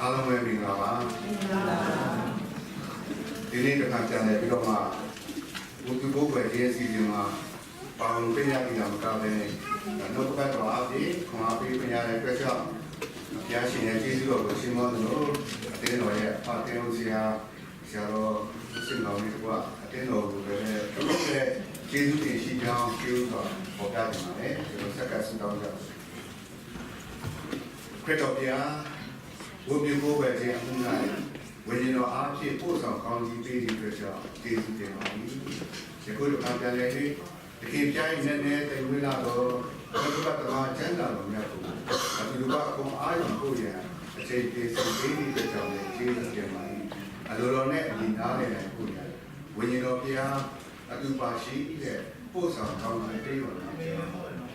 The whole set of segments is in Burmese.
အားလုံးပဲမင်္ဂလာပါဒီနေ့တစ်ခါပြန်လည်ပြီးတော့မှဘုသူဘုရားရဲ့စီစဉ်မှာပါဝင်ပေးရပြီးတော့မကဘဲနှုတ်ပတ်တော်အပြင်ခွန်အားပေးပေးရတဲ့အတွက်ကြောင့်ဘုရားရှင်ရဲ့ကျေးဇူးတော်ကိုရှင်းမလို့အတင်းတော်ရဲ့အတင်းဦးဆရာတော်ရှင်းတော်လေးကအတင်းတော်ကိုလည်းတို့ရဲ့ကျေးဇူးတင်ရှိကြောင်းပြောတော့ပေါ်ပြနေပါတယ်ကျွန်တော်ဆက်ကဆုတောင်းကြပါခရစ်တော်ဘုရားဝိပုဘုရားရဲ့အမှု၌ဝိညာဉ်တော်အားဖြင့်ပို့ဆောင်ကောင်းကြီးပေးတဲ့အတွက်ကြောင့်ကျေးဇူးတင်ပါ၏ဒီကုသိုလ်ကံပြန်လေဒီကိပြိုင်နဲ့တဲ့ဝိလာတော်ဘုရားတော်ကျမ်းစာတော်များကိုအတူတူကအကုန်အားရုံကိုရအချိန်ပြေဆုံးပေးတဲ့အတွက်ကြောင့်ကျေးဇူးတင်ပါ၏အလိုတော်နဲ့အညီနားနဲ့ကိုရဝိညာဉ်တော်ဘုရားအတူပါရှိတဲ့ပို့ဆောင်ကောင်းကြီးပေးတော်မူတယ်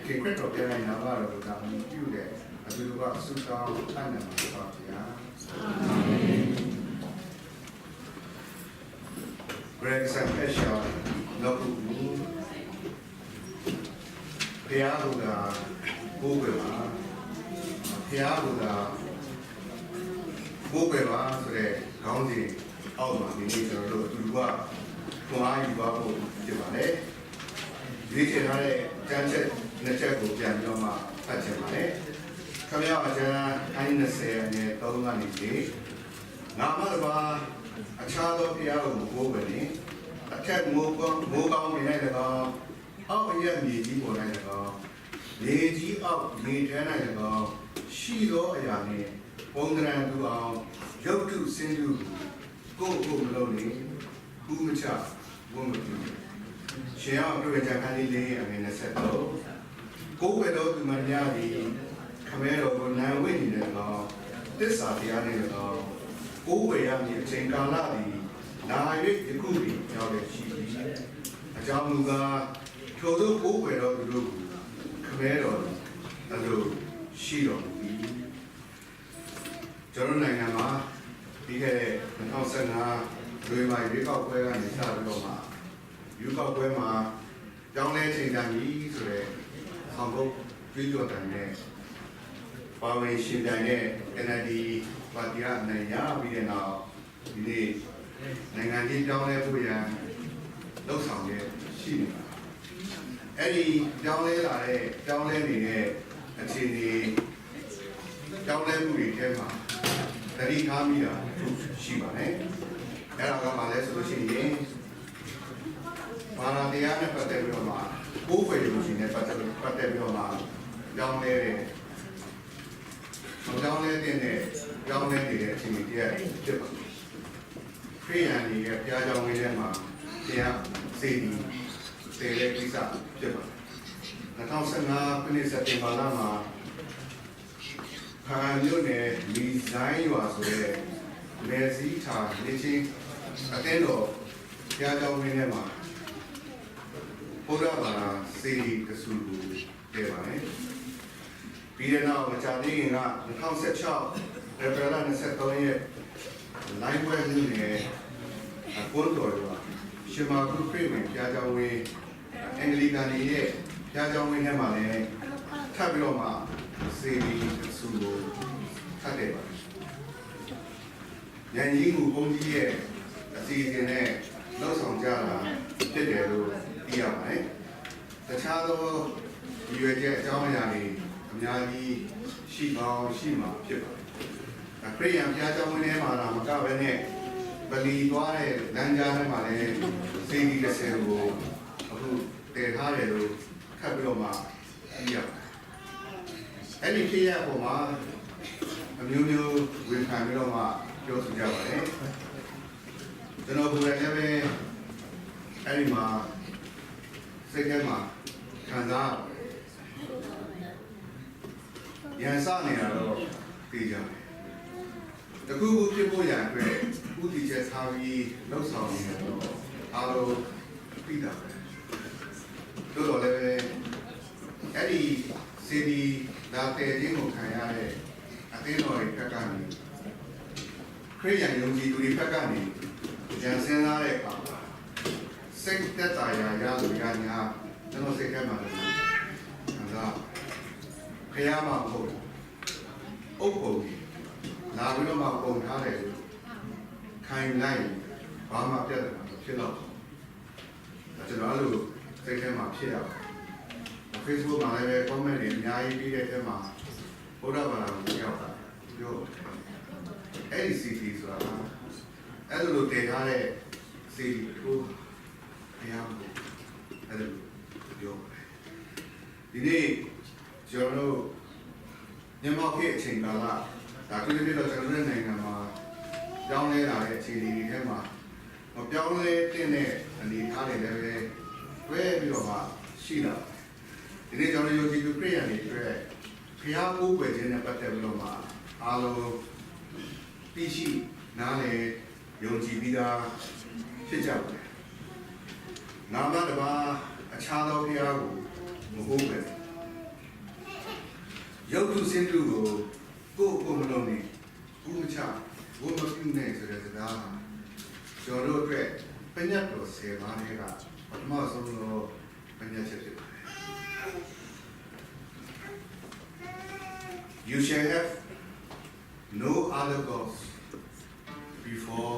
ဒီခရစ်တော်ပြန်လာတာတော့ဒါမျိုးပြုတဲ့အတူတူကဆုတောင်းအနန္တပါဘုရားအာမင် Grace and pleasure လောက်ကိုဘုရားကကိုယ်ပဲပါဘုရားကကိုယ်ပဲပါဆိုတဲ့ခေါင်းစဉ်အောက်မှာဒီနေ့ကျွန်တော်တို့အတူတူကခွန်အားယူပါဖို့ဖြစ်ပါတယ်ဒီထည့်ထားတဲ့ကျမ်းချက်နှစ်ချက်ကိုပြန်ပြီးတော့မှဖတ်ချင်ပါတယ်ခမရအကျမ်းအိုင်း20နဲ့3ကနေငါမှတပါအခြားသောဘုရားကိုမကိုးပဲနေအထက်မိုးကောင်းနေ၌၎င်းအောက်ရဲ့မြေကြီးပေါ်၌၎င်းမြေကြီးအောက်မြေထဲ၌၎င်းရှိသောအရာနှင့်ပုံသဏ္ဍာန်တူအောင်ရုပ်တုစင်တုကိုမလုံးနေဘူးမချဘုံမပြုရှင်အောင်ပြုတဲ့ခန်းလေးလေးအငယ်23ကိုယ်ပဲတော်သူမများသည်ခမဲတော်ကိုနိုင်ဝိနေတယ်ကောသစ္စာတရားနဲ့ကောကိုယ်ဝေရမည်အချိန်ကာလသည်လာ၍ယခုပင်ရောက်တဲ့ရှိသည်အကြောင်းမူကားထိုသို့ကိုယ်ဝေတော်သူတို့ကိုခမဲတော်အလိုရှိတော်မူသည်ကျွန်တော်နိုင်ငံမှာပြီးခဲ့တဲ့2015လွေမာရွေးကောက်ပွဲကနေစပြီးတော့မှရွေးကောက်ပွဲမှာကြောင်းလဲချိန်တန်ကြီးဆိုတဲ့ဆောင်ပုဒ်ကြွေးကြော်တယ်နဲ့ပါဝင်ရှင်ပြိုင်တဲ့ NLD ပါတီကနိုင်ရပြီးတဲ့နောက်ဒီနေ့နိုင်ငံကြီးကြောင်းလဲဖို့ရန်လှုပ်ဆောင်ရရှိနေတာအဲ့ဒီကြောင်းလဲလာတဲ့ကြောင်းလဲနေတဲ့အခြေအနေကြောင်းလဲမှုတွေထဲမှာတတိထားမိတာရှိပါတယ်အဲ့ဒါကမှလည်းဆိုလို့ရှိရင်ဘာသာတရားနဲ့ပတ်သက်ပြီးတော့မှကိုယ်ပဲလို့ရှိနေပတ်သက်ပြီးတော့မှကြောင်းလဲတဲ့ကြောင်းလဲတဲ့ကြောင်းလဲနေတဲ့အချိန်ကြီးတည်းဖြစ်ပါတယ်ခရိယန်တွေရဲ့ဘုရားကျောင်းလေးထဲမှာတရားစေတီစေတဲ့ကိစ္စဖြစ်ပါတယ်2015ခုနှစ်စက်တင်ဘာလမှာခါမြို့နယ်မီဇိုင်းရွာဆိုတဲ့လေစီထာလေချင်းအတင်းတော်ဘုရားကျောင်းလေးထဲမှာဘုရားဘာသာစေတီကဆူကိုတည်ပါတယ်ပြီးတဲ့နောက်မကြာသေးခင်က2016ဧပြီလ23ရက်လိုင်းဝဲနေကွန်တော်ရွာရှင်မာကုခရစ်ဝင်ဘုရားကျောင်းဝင်းအင်္ဂလိကန်ရဲ့ဘုရားကျောင်းဝင်းထဲမှာလည်းထပ်ပြီးတော့မှစေတီကဆူကိုထပ်တယ်ပါရန်ကြီးမှုဘုန်းကြီးရဲ့အစီအစဉ်နဲ့လှုပ်ဆောင်ကြတာဖြစ်တယ်လို့သိရပါတယ်တခြားသောရွေချက်အကြောင်းအရာတွေအများကြီးရှိကောင်းရှိမှာဖြစ်ပါတယ်ခရိယန်ဘုရားကျောင်းဝင်းထဲမှာမကဘဲနဲ့ဗလီသွားတဲ့လမ်းကြားထဲမှာလည်းစေတီ30ကိုအခုတည်ထားတယ်လို့ထပ်ပြီးတော့မှသိရပါတယ်အဲ့ဒီဖြစ်ရပုံမှာအမျိုးမျိုးဝန်ခံပြီးတော့မှပြောဆိုကြပါတယ်ကျွန်တော်ကိုယ်တိုင်လည်းအဲ့ဒီမှာစိတ်ထဲမှာခံစားရန်စနေတာတော့သိကြတယ်တခုခုဖြစ်ဖို့ရန်အတွက်ဥတီချက်ထားပြီးလှုပ်ဆောင်နေတော့အားလုံးသိတာပဲတို့တော့လည်းအဲ့ဒီစီဒီလာတဲ့ခြင်းကိုခံရတဲ့အသင်းတော်တွေဘက်ကနေခရိယန်ယုံကြည်သူတွေဘက်ကနေကြံစည်လာတဲ့အခါစိတ်သက်သာရာရလို့ရညာကျွန်တော်စိတ်ထဲမှာလည်းခံစားခရမှာမဟုတ်ဥပ္ပုံကြီး လာပြီးတော့မှပုံထားတယ်လို့ခိုင်လိုက်ဘာမှပြတ်တယ်ဖြစ်တော့ကျွန်တော်အဲ့လိုစိတ်ထဲမှာဖြစ်ရပါတယ် Facebook မှာလည်း comment တွေအများကြီးပြီးတဲ့ထဲမှာဘုရားဘာသာကိုရောက်တာပြောအဲ့ဒီ CD ဆိုတာအဲ့လိုတည်ထားတဲ့ CD ကိုဘုရားကိုအဲ့လိုပြောဒီနေ့ကျွန်တော်တို့မြန်မာပြည်အချိန်ကာလဒါကြည့်ပြီးတော့ကျွန်တော်တို့နိုင်ငံမှာကြောင်းလဲလာတဲ့အခြေအနေတွေထဲမှာမပြောင်းလဲတဲ့အနေအထားတွေလည်းတွဲပြီးတော့မှရှိလာဒီနေ့ကျွန်တော်တို့ယုံကြည်သူခရစ်ယာန်တွေအတွက်ဘုရားကိုးကွယ်ခြင်းနဲ့ပတ်သက်ပြီးတော့မှအားလုံးသိရှိနားလည်ယုံကြည်ပြီးသားဖြစ်ကြပါတယ်။နာမတပါအခြားသောဘုရားကိုမဟုတ်ပဲရုပ်တုစင်တုကိုကိုမလုံးနေဘူးမချဘူးမပြုနေဆိုတဲ့စကားကျွန်တော်တို့အတွက်ပညာတော်10ပါးနဲ့ကပထမဆုံးသောပညာချက်ဖြစ်ပါတယ် You shall have no other gods before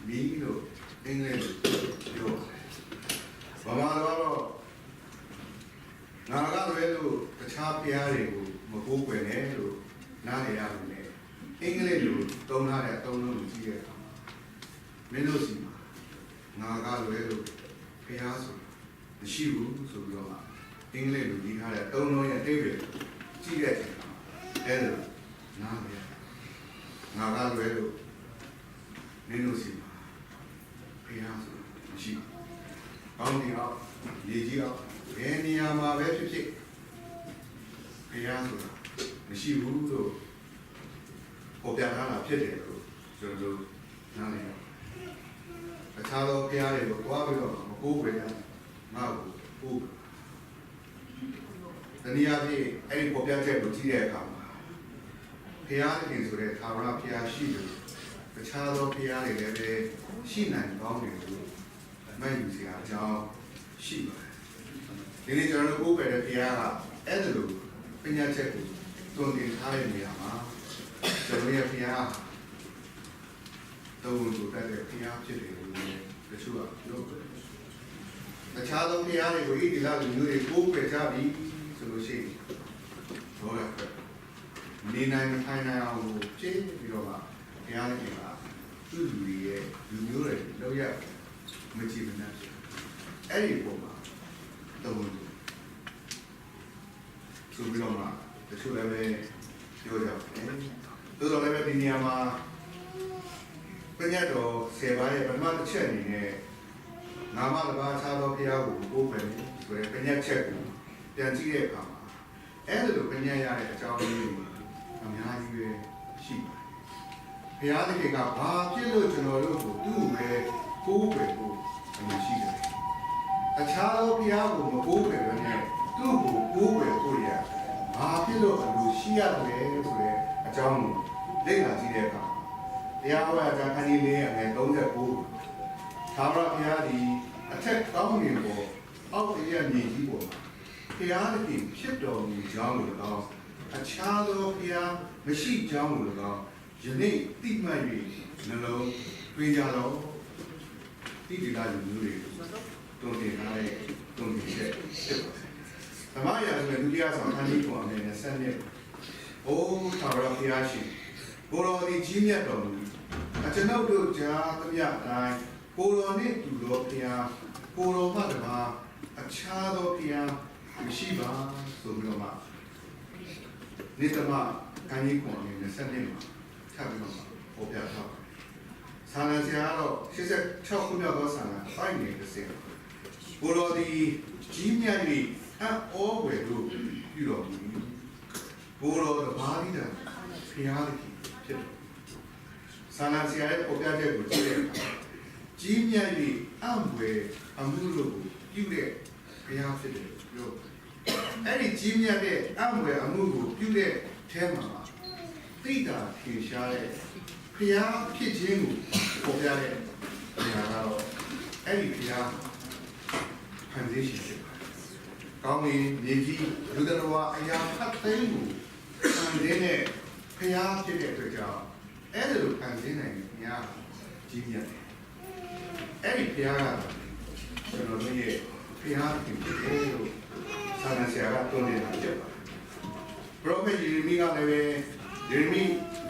me လို့အင်္ဂလိပ်ပြောဘာမှတော့ငါကလည်းလို့တခြားဘုရားတွေကိုမကိုးကွယ်နဲ့လို့နားလည်ရတယ်လေအင်္ဂလိပ်လိုသုံးထားတဲ့အသုံးလုံးကိုကြည့်ရတာမင်းတို့စီမှာငါကလည်းလို့ဘုရားဆိုမရှိဘူးဆိုပြီးတော့အင်္ဂလိပ်လိုရေးထားတဲ့အသုံးလုံးရဲ့အဓိပ္ပာယ်ကြည့်တဲ့အခါအဲ့လိုနားလည်ငါကလည်းလို့မင်းတို့စီမှာဘုရားဆိုမရှိဘူးကောင်းပြီအောင်ရေးကြည့်အောင်ဘယ်နေရာမှာပဲဖြစ်ဖြစ်ဘုရားဆိုတာမရှိဘူးလို့ပေါ်ပြထားတာဖြစ်တယ်လို့ကျွန်တော်တို့နားလည်ရအခြားသောဘုရားတွေကိုတွားပြီးတော့မကိုးကွယ်ရငါ့ကိုကိုးတနည်းအားဖြင့်အဲ့ဒီပေါ်ပြချက်ကိုကြည့်တဲ့အခါမှာဘုရားသခင်ဆိုတဲ့သာဝရဘုရားရှိတယ်တခြားသောဘုရားတွေလည်းပဲရှိနိုင်ကောင်းတယ်လို့အမှန်ယူစရာအကြောင်းရှိပါတယ်ဒီနေ့ကျွန်တော်တို့ကိုးကွယ်တဲ့ဘုရားကအဲ့ဒါလိုပညာချက်ကိုတွင်တင်ထားတဲ့နေရာမှာကျွန်တော်ရဲ့ဘုရားတုံးလို့တက်တဲ့ဘုရားဖြစ်တယ်လို့တချို့ကပြောတယ်တခြားသောဘုရားတွေကိုဤဒီလောက်မျိုးတွေကိုးကွယ်ကြပြီဆိုလို့ရှိရင်ဘောရကနေနိုင်မထိုင်နိုင်အောင်ကိုကျင်းပြီးတော့မှဘုရားရှင်ကသူ့လူတွေရဲ့လူမျိုးတွေလောက်ရမကြည့်မနှက်အဲ့ဒီပုံမှာတုံးလို့ဆိုပြီးတော့မှတချို့လည်းပဲပြောကြတယ်တိုးတော်လည်းပဲဒီနေရာမှာပညာတော်10ပါးရဲ့ပထမတစ်ချက်အနေနဲ့နာမတစ်ပါးခြားသောဘုရားကိုကိုးကွယ်ဆိုတဲ့ပညာချက်ကိုပြန်ကြည့်တဲ့အခါမှာအဲ့လိုပညာရတဲ့အကြောင်းလေးတွေအများကြီးပဲရှိပါတယ်ဘုရားသခင်ကဘာဖြစ်လို့ကျွန်တော်တို့ကိုသူ့ပဲကိုးကွယ်ဖို့အမှန်ရှိတယ်အခြားသောဘုရားကိုမကိုးကွယ်ဘဲနဲ့သူ့ကိုကိုးကွယ်ဖို့ရဘာဖြစ်လို့အလိုရှိရတယ်ဆိုတဲ့အကြောင်းကိုလေ့လာကြည့်တဲ့အခါတရားဟောရာခန်းကြီးလေးအငယ်39သာဝရဘုရားသည်အထက်ကောင်းကင်ပေါ်အောက်ရမြေကြီးပေါ်ဘုရားသခင်ဖြစ်တော်မူကြောင်းကို၎င်းအခြားသောဘုရားမရှိကြောင်းကို၎င်းယနေ့သိမှတ်၍နှလုံးသွင်းကြတော့တိတိကျကျမျိုးတွေကိုတုံ့တင်ထားတဲ့တုံ့တင်ချက်ဖြစ်ပါတယ်။ဓမ္မရာဇဝင်ဒုတိယဆောင်ခန်းကြီးပေါ်အနေနဲ့ဆက်နေ။အိုးသာဝရဘုရားရှင်ကိုတော်ဒီကြီးမြတ်တော်မူအကျွန်ုပ်တို့ကြားသမျှအတိုင်းကိုတော်နှင့်တူသောဘုရားကိုတော်မှတပါးအခြားသောဘုရားမရှိပါဆိုပြီးတော့မှနေသမခန်းကြီးပေါ်အနေနဲ့ဆက်နေမှာထပ်ပြီးတော့ပေါ်ပြထားပါတယ်။ဆာလံဆရာကတော့86ခုမြောက်သောဆာလံ5နေတစ်စင်ကိုတော်ဒီကြီးမြတ်၍အံ့ဩဖွယ်တို့ပြုတော်မူ၏ကိုတော်တပါးသည်တာဘုရားသခင်ဖြစ်တယ်ဆာလံဆရာရဲ့ပေါ်ပြချက်ကိုကြည့်တဲ့အခါကြီးမြတ်၍အံ့ဖွယ်အမှုတို့ကိုပြုတဲ့ဘုရားဖြစ်တယ်ပြောအဲ့ဒီကြီးမြတ်တဲ့အံ့ဖွယ်အမှုကိုပြုတဲ့အဲမှာသိတာထင်ရှားတဲ့ဘုရားဖြစ်ခြင်းကိုပေါ်ပြတဲ့နေရာကတော့အဲ့ဒီဘုရားဖန်ဆင်းရှင်ဖြစ်ပါတယ်။ကောင်းကင်မြေကြီးလူတော်ဝါအရာဖတ်သိမ်းကိုဖန်ဆင်းတဲ့ဘုရားဖြစ်တဲ့အတွက်ကြောင့် အဲ့ဒါလိုခံစင်းနိုင်တယ်ဘုရားကြီးမြတ်တယ်အဲ့ဒီဘုရားကကျွန်တော်တို့ရဲ့ဘုရားခင်ဖြစ်တယ်လို့ဆရာဆရာကတွန်းနေတာဖြစ်ပါတယ်ပရောဖက်ယေရမိကလည်းပဲယေရမိ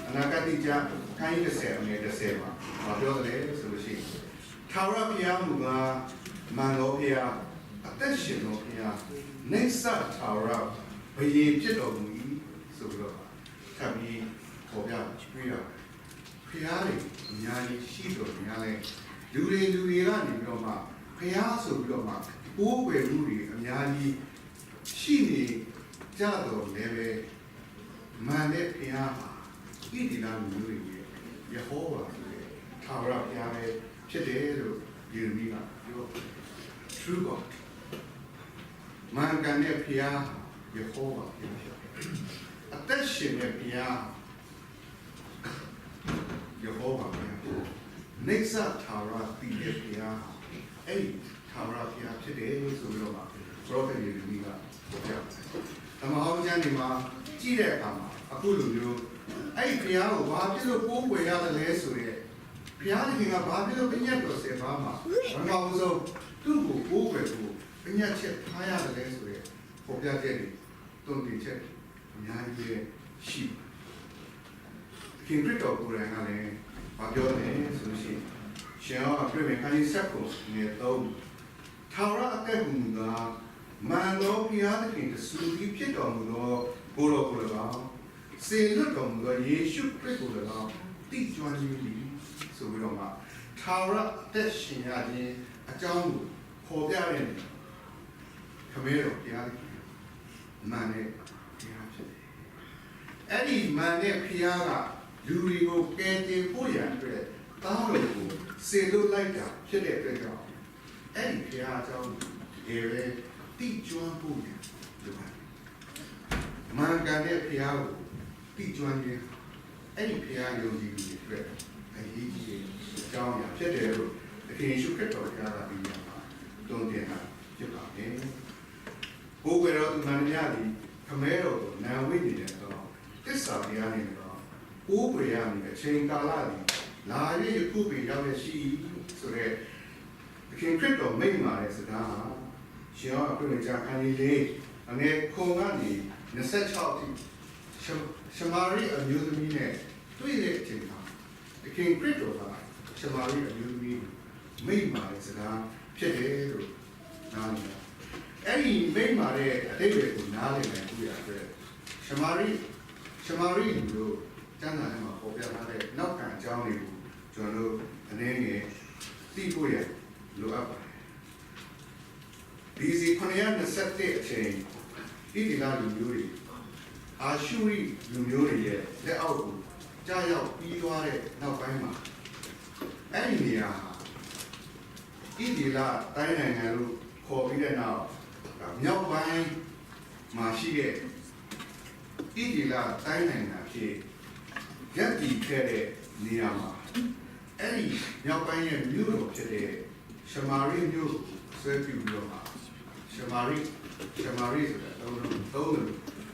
အနာဂတ်ကျမ်းခိုင်း30အငယ်30မှာပြောတယ်ဆိုလို့ရှိရင်ထာဝရဘုရားမူကားမန်တော်ဘုရားအသက်ရှင်တော်ဘုရားနေဆာထာဝရဘယင်ဖြစ်တော်မူ၏ဆိုပြီးတော့ထပ်ပြီးပေါ်ပြတွေ့ရတယ်ဘုရားတွေအများကြီးရှိတော်များလဲလူတွေကနေပြီးတော့မှဘုရားဆိုပြီးတော့မှကိုးကွယ်မှုတွေအများကြီးရှိနေကြတော့လည်းပဲမန်တဲ့ဘုရားဟာဣတိလာလူတွေယေဟောဝါဆိုတဲ့ထာဝရဘုရားပဲဖြစ်တယ်လို့ယေရမိကပြော True God မန်ကန်တဲ့ဘုရားယေဟောဝါဖြစ်တယ်အသက်ရှင်တဲ့ဘုရားယေဟောဝါဘုရားနေဆာထာဝရတည်တဲ့ဘုရားအဲ့ဒီထာဝရဘုရားဖြစ်တယ်ဆိုပြီးတော့မှ prophet ယေရမိကပြောပြတယ်။ဓမ္မဟောင်းကျမ်းတွေမှာကြည့်တဲ့အခါမှာအခုလိုမျိုးအဲ့ဒီဘုရားကိုဘာဖြစ်လို့ကိုးကွယ်ရတယ်လဲဆိုရဲဘုရားရှင်ကဘာဖြစ်လို့ပညတ်တော်စေပါမှာဘာမှမဆုံးသူ့ကိုကိုးကွယ်ဖို့ပညတ်ချက်ထားရတယ်လဲဆိုရဲပေါ်ပြခဲ့တယ်တုံ့ပြန်ချက်အများကြီးရှိခင်ခရစ်တော်ကိုယ်တိုင်ကလည်းဘာပြောလဲဆိုလို့ရှိရင်ရှင်ရောအပြည့်မဲ့ခန်းကြီးဆက်ကိုနေတော့ထာဝရအသက်ဟူမူကားမန်တော်ဘုရားသခင်တဆူပြီးဖြစ်တော်မူသောဘိုးတော်ကို၎င်းစေလွတ်တော်မူသောယေရှုခရစ်ကို၎င်းတိကျွမ်းခြင်းသည်ဆိုပြီးတော့မှထာဝရအသက်ရှင်ရခြင်းအကြောင်းကိုပေါ်ပြတဲ့ခမဲတော်ဘုရားသခင်မန်တဲ့ဘုရားဖြစ်တယ်။အဲ့ဒီမန်တဲ့ဘုရားကလူတွေကိုကယ်တင်ဖို့ရန်အတွက်တားတော်ကိုစေလွတ်လိုက်တာဖြစ်တဲ့အတွက်ကြောင့်အဲ့ဒီဘုရားအကြောင်းရေပဲတိကျွမ်းဖို့ရန်လိုပါတယ်။မန်ကန်တဲ့ဘုရားကိုတိကျွမ်းခြင်းအဲ့ဒီဘုရားယုံကြည်သူတွေအတွက်အရေးကြီးတဲ့အကြောင်းအရာဖြစ်တယ်လို့သခင်ယေရှုခရစ်တော်ဘုရားကပြီးရမှာတုံ့ပြန်တာဖြစ်ပါမယ်။ဘိုးကွယ်တော်သူမန္တရသည်ခမဲတော်ကိုနာဝိနေတယ်တော့တစ္ဆာတရားနေတော့ဘိုးကွယ်ရနေတဲ့အချိန်ကာလသည်လာရည်ယခုปีရောက်ရရှိဆိုတဲ့သခင်ခရစ်တော်မိန့်မာတဲ့စကားဟာရှင်ရောအပြည့်ကြခန်းလေးလေးအငယ်ခုံကနေ26တိရှမာရိအမျိုးသမီးနဲ့တွေ့တဲ့အချိန်မှာသခင်ခရစ်တော်ကရှမာရိအမျိုးသမီးမိန့်မာတဲ့စကားဖြစ်တယ်လို့နားလည်အဲ့ဒီမိန့်မာတဲ့အတိတ်ကိုနားလည်နိုင်ဘူးရတဲ့ရှမာရိလို့ကျမ်းစာထဲမှာပေါ်ပြထားတဲ့နောက်ခံအကြောင်းတွေကိုကျွန်တော်တို့အနေနဲ့သိဖို့ရလိုအပ်ပါတယ်ဒီစီ921အချိန်ဣတိလာလူမျိုးတွေအာရှုရိလူမျိုးတွေရဲ့လက်အောက်ကိုကြားရောက်ပြီးသွားတဲ့နောက်ပိုင်းမှာအဲ့ဒီနေရာဟာဣတိလာတိုင်းနိုင်ငံလို့ခေါ်ပြီးတဲ့နောက်မြောက်ပိုင်းမှာရှိတဲ့ဣတိလာတိုင်းနိုင်ငံဖြစ်ရပ်တည်ခဲ့တဲ့နေရာမှာအဲ့ဒီမြောက်ပိုင်းရဲ့မြို့တော်ဖြစ်တဲ့ရှမာရိမြို့ဆွဲပြုပြီးတော့ရှမာရိဆိုတာသုံးလို့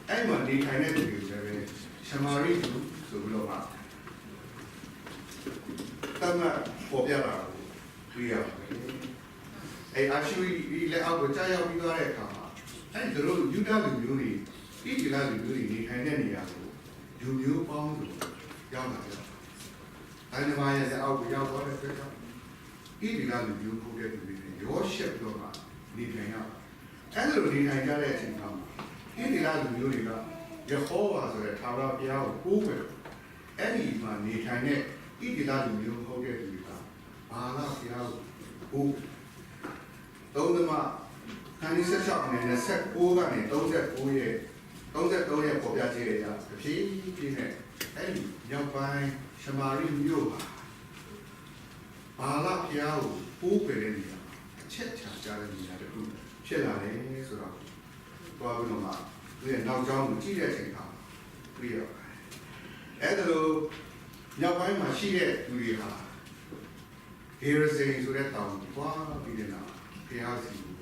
အဲ့မှာနေထိုင်တဲ့သူတွေလည်းပဲရှမာရိလူဆိုပြီးတော့တမန်ပေါ်ပြတာကိုတွေ့ရပါတယ်အဲ့အာရှုရီလက်အောက်ကိုကြားရောက်ပြီးသွားတဲ့အခါမှာအဲ့ဒီလိုယူဒလူမျိုးတွေဣတိလလူမျိုးတွေနေထိုင်တဲ့နေရာကိုလူမျိုးပေါင်းစုရောက်လာတယ်။အဲဒီမှာရဲ့အောက်ကိုရောက်သွားတဲ့အတွက်ကြောင့်ဣတိလလူမျိုးကိုတဲ့သူတွေရောရှက်တော့မှနေထိုင်ရအဲ့လိုနေထိုင်ကြတဲ့အချိန်မှာဣတိလလူမျိုးတွေကယေဟောဝါဆိုတဲ့ထာဝရဘုရားကိုကိုးကွယ်အဲ့ဒီမှာနေထိုင်တဲ့ဣတိလလူမျိုးဟုတ်တဲ့သူတွေကဘာလာဘုရားကိုသုံးသမခန်းကြီး16နဲ့29ကနေ39ရဲ့33ရဲ့ပေါ်ပြခြင်းတွေကြောင့်တစ်ဖြည်းဖြည်းနဲ့အဲ့ဒီရောက်ပိုင်းရှမာရိမြို့ဟာဘာလာဘုရားကိုပိုးပယ်တဲ့နေရာအချက်ချာကြတဲ့နေရာတခုဖြစ်လာတယ်ဆိုတော့တွားပြီးတော့မှသူရဲ့နောက်ကျောင်းကိုကြည့်တဲ့အချိန်မှာတွေ့ရပါတယ်အဲ့ဒါလိုရောက်ပိုင်းမှာရှိတဲ့သူတွေဟာဟေရဇိန်ဆိုတဲ့တောင်ကိုတွားပြီးတဲ့နောက်ဘုရားစီကို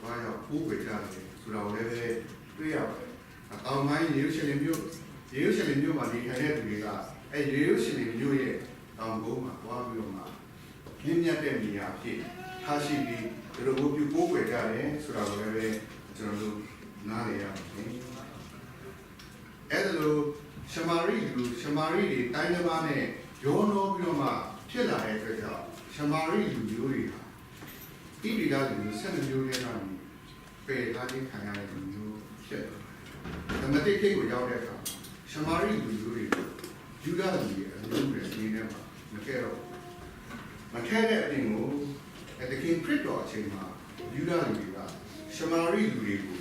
တွားရောက်ပိုးပယ်ကြတယ်ဆိုတော့လည်းပဲတွေ့ရပါတယ်တောင်ပိုင်းယေရုရှလင်မြို့ ရေရုပ်ရှင်မျိုးမှာနေထိုင်တဲ့သူတွေကရေရုပ်ရှင်မျိုးရဲ့တောင်ကုန်းမှာသွားပြီးတော့မှမြင့်မြတ်တဲ့နေရာဖြစ်ထားရှိပြီးဒီလိုပြုပိုးွယ်ကြတယ်ဆိုတာကိုလည်းကျွန်တော်တို့နားလည်ရမယ်အဲ့ဒါလို့ရှမာရိတွေတိုင်းတစ်ပါးနဲ့ရောနှောပြီးတော့မှဖြစ်လာတဲ့အတွက်ကြောင့်ရှမာရိလူမျိုးတွေဟာဣတိလာလူမျိုးဆက်မျိုးတွေကနေပယ်ထားခြင်းခံရတဲ့လူမျိုးဖြစ်တယ်။ဓမ္မတိကိတ်ကိုရောက်တဲ့အခါရှမာရိလူမျိုးတွေယူဒလူတွေအလုံးတွေနေနေမှာမကဲတော့မခဲတဲ့အပြင်ကိုတခင်ခရစ်တော်အချိန်မှာယူဒလူတွေကရှမာရိလူတွေကို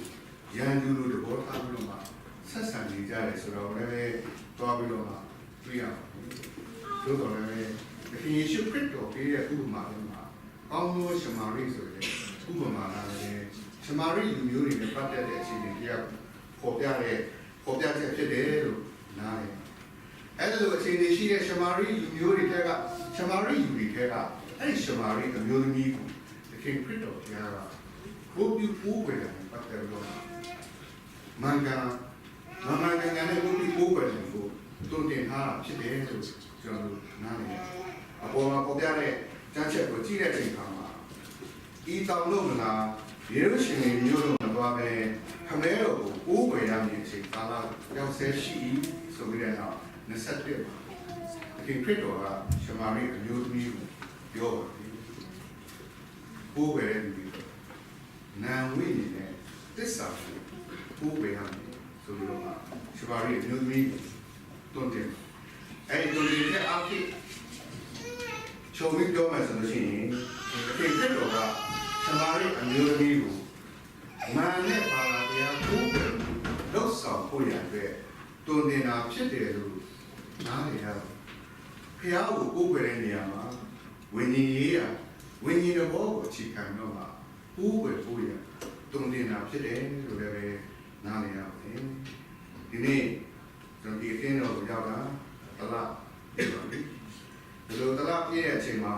ရန်သူလိုသဘောထားပြီးတော့မှဆက်ဆံနေကြတယ်ဆိုတော့လည်းတွားပြီးတော့မှတွေ့ရပါတယ်။သို့တော်လည်းတခင်ယေရှုခရစ်တော်ပေးတဲ့ဥပမာတွေမှာကောင်းသောရှမာရိဆိုတဲ့ဥပမာလည်းရှမာရိလူမျိုးတွေနဲ့ပတ်သက်တဲ့အခြေအနေတရားပေါ်ပြချက်ဖြစ်တယ်လို့နားလည်။အဲ့လိုအခြေအနေရှိတဲ့ရှမာရိလူမျိုးတွေထဲကရှမာရိလူတွေထဲကအဲ့ဒီရှမာရိအမျိုးသမီးကိုတခင်ခရစ်တော်ဘုရားကဘုရားပိုးဝယ်တယ်ပတ်သက်လို့မင်္ဂလာနဲ့ဘုရားပိုးဝယ်တယ်ကိုတုံတင်ထားတာဖြစ်တယ်လို့ကျွန်တော်နားလည်။အပေါ်မှာပေါ်ပြတဲ့ကျမ်းချက်ကိုကြည့်တဲ့အချိန်မှာဤတောင်လို့မလားယေရုရှလင်မြို့လို့မသွားပဲခမဲတော်ကိုပိုးဝယ်ရမည်အချိန်ကာလရောက်ဆဲရှိဆိုပြီးတဲ့နောက်21ပါအခင်ခရစ်တော်ကရှမာရိအမျိုးသမီးကိုပြောပါတယ်ပိုးဝယ်တဲ့လူတွေနာဝိနေနဲ့သစ္စာကိုပိုးဝယ်ရမယ်ဆိုပြီးတော့ရှမာရိအမျိုးသမီးတွန်းတယ်အဲဒီတွန်းတဲ့အဖြစ်ချုံပြီးပြောမယ်ဆိုလို့ရှိရင်အခင်ခရစ်တော်ကရှမာရိအမျိုးသမီးကိုမာနဲ့ပါလာတရားကိုယ်ကိုလောက်ဆောင်ဖို့ရတဲ့တွင်တင်တာဖြစ်တယ်လို့နားလည်ရတယ်။ဖျားကိုကိုယ်ွယ်တဲ့နေရာမှာဝိညာဉ်ရေးရဝိညာဉ်တော်ကိုအခြေခံတော့မှကိုယ်ွယ်ဖို့ရတွင်တင်တာဖြစ်တယ်လို့လည်းနားလည်ရပါတယ်။ဒီနေ့ကျွန်တော်ဒီအင်းတော်ကိုရောက်တာတလားဖြစ်ပါပြီ။ဒီလိုတလားပြည့်တဲ့အချိန်မှာ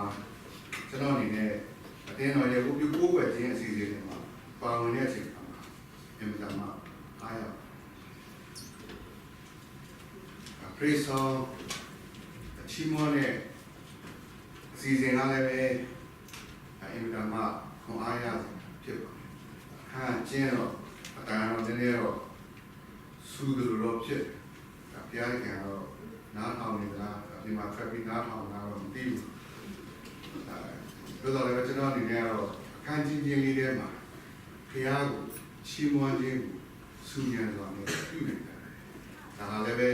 ကျွန်တော်အနေနဲ့အတင်းတော်ရဲ့ကိုယ်ွယ်ခြင်းအစီအစဉ်တွေမှာပါဝင်တဲ့အချိန်မှာအင်မတန်မှအားရPraise God အချီးမွမ်းတဲ့အစီအစဉ်ကလည်းပဲအင်မတန်မှခွန်အားရဖြစ်ပါတယ်။ဟာကျင်းတော့အတန်တော့နည်းနည်းတော့စူးတယ်လို့ဖြစ်တယ်။ဘုရားခင်ကတော့နားထောင်နေတာဒီမှာထွက်ပြီးနားထောင်တာတော့မသိဘူး။ဒါတော့လည်းကျွန်တော်အနေနဲ့ကတော့အခန်းကြီးလေးထဲမှာဘုရားကိုချီးမွမ်းခြင်းကိုစူးညံစွာနဲ့ပြုနေတယ်။ဒါလည်းပဲ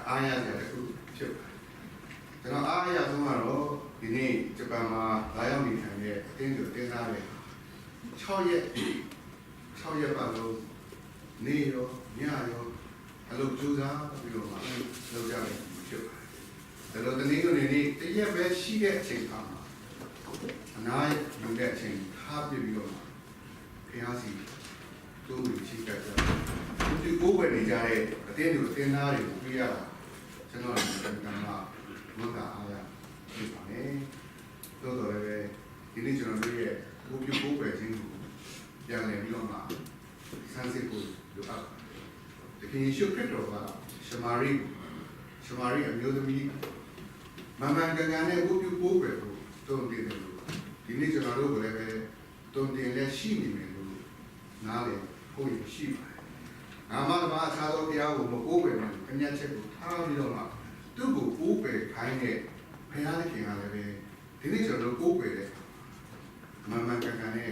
အားရစရာတစ်ခုဖြစ်ပါတယ်။ကျွန်တော်အားရဆုံးကတော့ဒီနေ့ဂျပန်မှာလာရောက်နေထိုင်တဲ့အတင်းသူတင်းသားတွေ6ရက်ပတ်လုံးနေရောညရောအလုပ်ကြိုးစားပြီးတော့မှလုပ်ကြတယ်ဖြစ်ပါတယ်။ဒါတော့ဒီနေ့ကနေတရက်ပဲရှိတဲ့အချိန်မှာအနားယူတဲ့အချိန်ထားပြပြီးတော့ဘုရားစီတိုးပြီးချိတ်ကြတယ်။ဒီကိုယ်ပဲနေကြတဲ့အတင်းသူတင်းသားတွေကိုပြရတာကျွန်တော်ကကံမှာဘုရားအားရဖြစ်ပါမယ်။သို့တော်လည်းဒီနေ့ကျွန်တော်တို့ရဲ့ကိုယ်ပြုကိုယ်ပဲခြင်းကိုပြန်လည်ပြီးတော့မှစမ်းစစ်ဖို့လိုအပ်ပါတယ်။ဒီယေရှုခရစ်တော်ကရှမာရိအမျိုးသမီးမင်္ဂလာနဲ့ကိုယ်ပြုကိုယ်ပဲကိုတုံ့တင်တယ်လို့ဒီနေ့ကျွန်တော်တို့ကလည်းပဲတုံ့တင်လက်ရှိနေမယ်လို့နားလည်ဖို့ရှိပါတယ်။ငါမှတပါအခြားသောတရားကိုမကိုးကွယ်နိုင်ဘူး။အမျက်ချက်ကိုထားပြီးတော့မှသူ့ကိုကိုးကွယ်ခိုင်းတဲ့ဘုရားသခင်ကလည်းပဲဒီနေ့ကျွန်တော်တို့ကိုးကွယ်တဲ့မင်္ဂလာနဲ့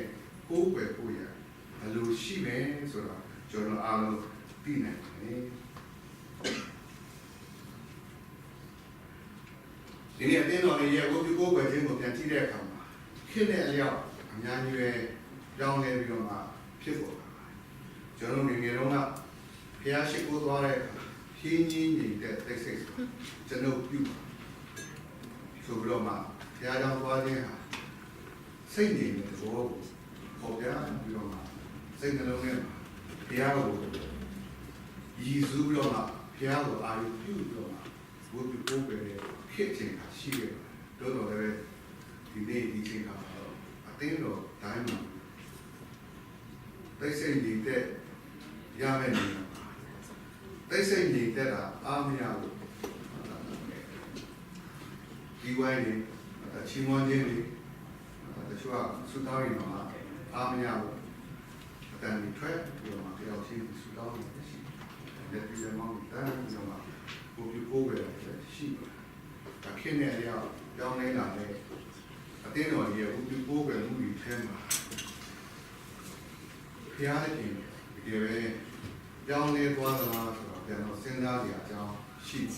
ကိုးကွယ်ဖို့ရအလိုရှိမယ်ဆိုတော့ကျွန်တော်အားလုံးသိနိုင်တယ်။ဒီနေ့အတင်းတော်ရဲ့ကိုးကွယ်ခြင်းကိုပြန်ကြည့်တဲ့အခါမှာခေတ်နဲ့အလျောက်အများကြီးပဲကြောင်းလဲပြီးတော့မှဖြစ်ပေါ်လာပါတယ်။ကျွန်တော်ငယ်ငယ်တုန်းကဘုရားရှိခိုးသွားတဲ့ဖြင်းချင်းနေတဲ့တိတ်ဆိတ်ကျွန်တော်ပြုဆိုပြီးတော့မှဘုရားကြောင့်သွားခြင်းဟာစိတ်နေတဲ့သဘောကိုပေါ်ပြပြီးတော့မှစိတ်နှလုံးထဲမှာဘုရားကိုရည်စူးပြီးတော့မှဘုရားကိုအာရုံပြုပြီးတော့မှဘုရားကိုပဲဖြစ်ခြင်းဟာရှိခဲ့ပါတယ်။တော်တော်လည်းဒီနေ့ဒီချိန်ခါမှာတော့အသိတော်တိုင်းမှာတိတ်ဆိတ်နေတဲ့ရမယ်နေပါ they say need that army out. Diwali, the Chimondini, the Chua, Sudari, army out. Then we try to the LC Sudari, that is among them, who you go with sheep. A Kenya, down in a day. At the end of the year, who you go with movie 10. Reality, the young lady was allowed to send out the sheets.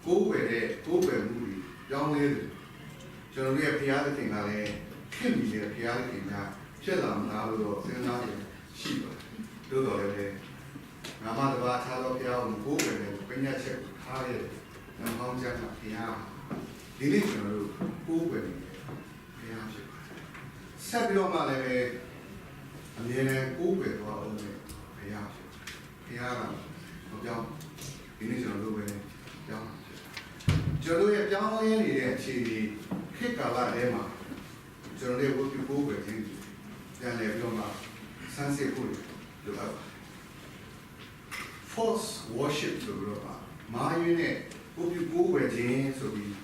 Go with it, go with movie, young lady. Generally, a reality, can be a reality now. Shelam now will send out the sheep. Do the Namada Batalo Piao, go with it, when you check higher, and how just a piano. Delivery, go with it. Samuel Malay. And then I open it while only Piana of young, initial Louis young. Jolly young lady and she kick a lot Emma. Jolly would be over him. Then they go out. Sunset food to up. False worship to Roma. My unit would be over James to be.